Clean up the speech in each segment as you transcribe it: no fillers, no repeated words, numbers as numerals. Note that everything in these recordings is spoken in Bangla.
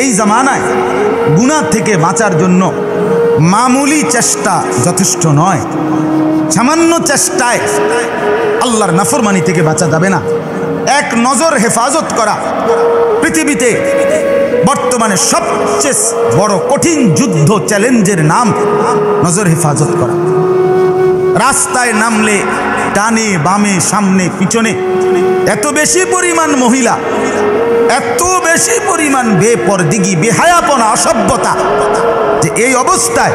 এই জামানায় গুনাহ থেকে বাঁচার জন্য মামুলি চেষ্টা যথেষ্ট নয়। সামান্য চেষ্টায় আল্লাহর নাফরমানি থেকে বাঁচা যাবে না। এক নজর হেফাজত করা পৃথিবীতে বর্তমানে সবচেয়ে বড় কঠিন যুদ্ধ, চ্যালেঞ্জের নাম নজর হেফাজত করা। রাস্তায় নামলে ডানে বামে সামনে পিছনে এত বেশি পরিমাণ মহিলা, এত বেশি পরিমাণ বেপরদিগি, বেহায়াপনা, অসভ্যতা, যে এই অবস্থায়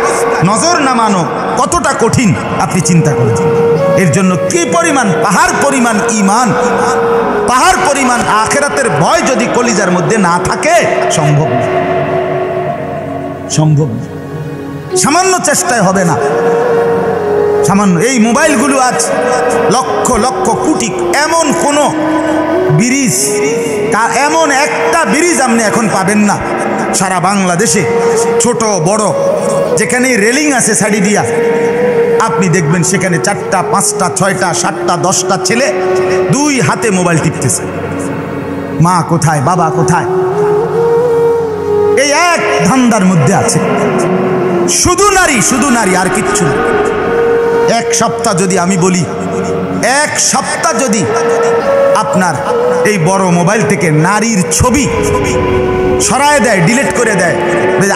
নজর নামানো কতটা কঠিন আপনি চিন্তা করেন। এর জন্য কি পরিমাণ পাহাড় পরিমাণ ঈমান, পাহাড় পরিমাণ আখিরাতের ভয় যদি কলিজার মধ্যে না থাকে সম্ভব না, সম্ভব না। সামান্য চেষ্টায় হবে না। সামান্য এই মোবাইলগুলো আজ লক্ষ লক্ষ কোটি, এমন কোনো ব্রিজ, এমন একটা ব্রিজ আপনি এখন পাবেন না সারা বাংলাদেশে, ছোট বড় যেখানে রেলিং আছে সাইডে দিয়া, আপনি দেখবেন সেখানে 4টা 5টা 6টা 7টা 10টা ছেলে দুই হাতে মোবাইল টিপতেছে। মা কোথায়, বাবা কোথায়? এই এক ধান্দার মধ্যে আছে। শুধু নারী, শুধু নারী, আর কিচ্ছু না। এক সপ্তাহ যদি আমি বলি, এক সপ্তাহ যদি আপনার এই বড় মোবাইল থেকে নারীর ছবি সরায় দেয়, ডিলিট করে দেয়,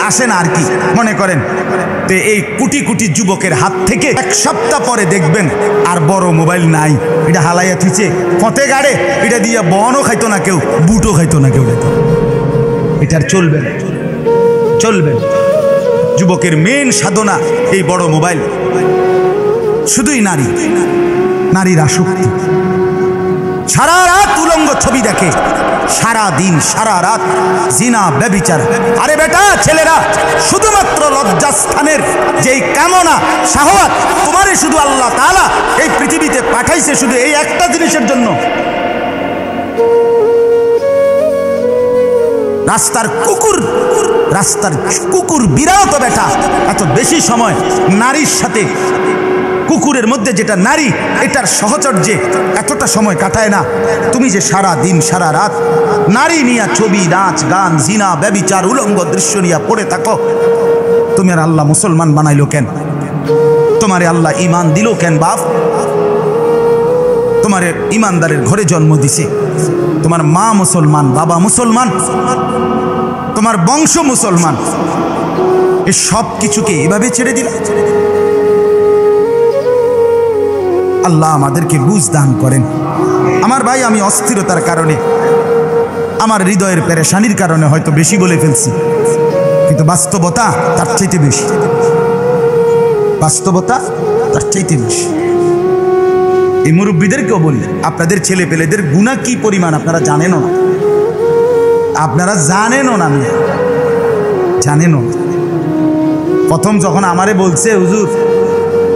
আসে না আর কি মনে করেন, তো এই কোটি কোটি যুবকের হাত থেকে এক সপ্তাহ পরে দেখবেন আর বড় মোবাইল নাই। এটা হালাইয়া থুইছে ফতে গাড়ে, এটা দিয়ে বনও খাইতো না কেউ, বুটও খাইতো না কেউ। এটা আর চলবে না, চলবে না। যুবকের মেন সাধনা এই বড় মোবাইল, শুধুই নারী, নারীর আসক্তি। সারা রাত উলঙ্গ ছবি দেখে, সারা দিন সারা রাত জিনা ব্যভিচার। আরে বেটা ছেলেরা, শুধুমাত্র লজ্জাস্থানের যেই কামনা শাহওয়াত, তোমারই শুধু আল্লাহ তাআলা এই পৃথিবীতে পাঠাইছে শুধু এই একটা জিনিসের জন্য। রাস্তার কুকুর, রাস্তার কুকুর বিড়াল তো বেটা এত বেশি সময় নারীর সাথে, কুকুরের মধ্যে যেটা নারী, এটার সহচর্যে এতটা সময় কাটায় না। তুমি যে সারা দিন সারা রাত নারী নিয়ে ছবি, নাচ, গান, জিনা, ব্যভিচার, উলঙ্গ দৃশ্য নিয়ে পড়ে থাকো, তুমি আর আল্লাহ মুসলমান বানাইলো কেন? তোমারে আল্লাহ ঈমান দিল কেন বাপ? তোমারে ঈমানদারের ঘরে জন্ম দিছে, তোমার মা মুসলমান, বাবা মুসলমান, তোমার বংশ মুসলমান, এই সব কিছুকে এভাবে ছেড়ে দিল। আল্লাহ আমাদেরকে বুঝ দান করেন। আমার ভাই, আমি অস্থিরতার কারণে, আমার হৃদয়ের পেরেশানির কারণে হয়তো বেশি বলে ফেলছি, কিন্তু বাস্তবতা তার চাইতে বেশি, বাস্তবতা তার চাইতে বেশি। এই মুরব্বীদেরকেও বলি, আপনাদের ছেলে পেলেদের গুনাহ কি পরিমাণ আপনারা জানেনও না, আপনারা জানেনও না, জানেনও। প্রথম যখন আমারে বলছে হুজুর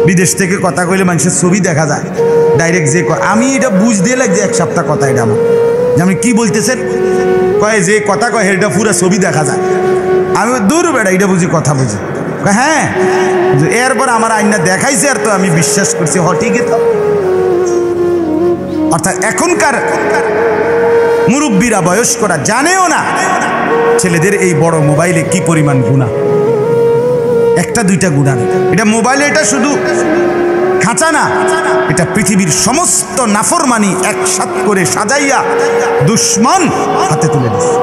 বিদেশ থেকে কথা কইলে মানুষের ছবি দেখা যায় ডাইরেক্ট, যে আমি এটা বুঝ দিয়ে লাগছে এক সপ্তাহ কথা, এটা আমার যে আপনি কি বলতেছেন, কয় যে কথা কয় এটা পুরো ছবি দেখা যায়। আমি দূর বেড়া, এটা বুঝি কথা বুঝি, হ্যাঁ। এরপর আমার আইনা দেখাইছে আর তো আমি বিশ্বাস করছি, হ ঠিকই তো। অর্থাৎ এখনকার মুরব্বীরা, বয়স্করা জানেও না ছেলেদের এই বড় মোবাইলে কি পরিমাণ গুনাহ। একটা দুইটা গুনাহ, এটা মোবাইলে, এটা শুধু খাঁচা না, এটা পৃথিবীর সমস্ত নাফরমানি একসাথে করে সাজাইয়া দুশ্মন হাতে তুলে দিচ্ছে।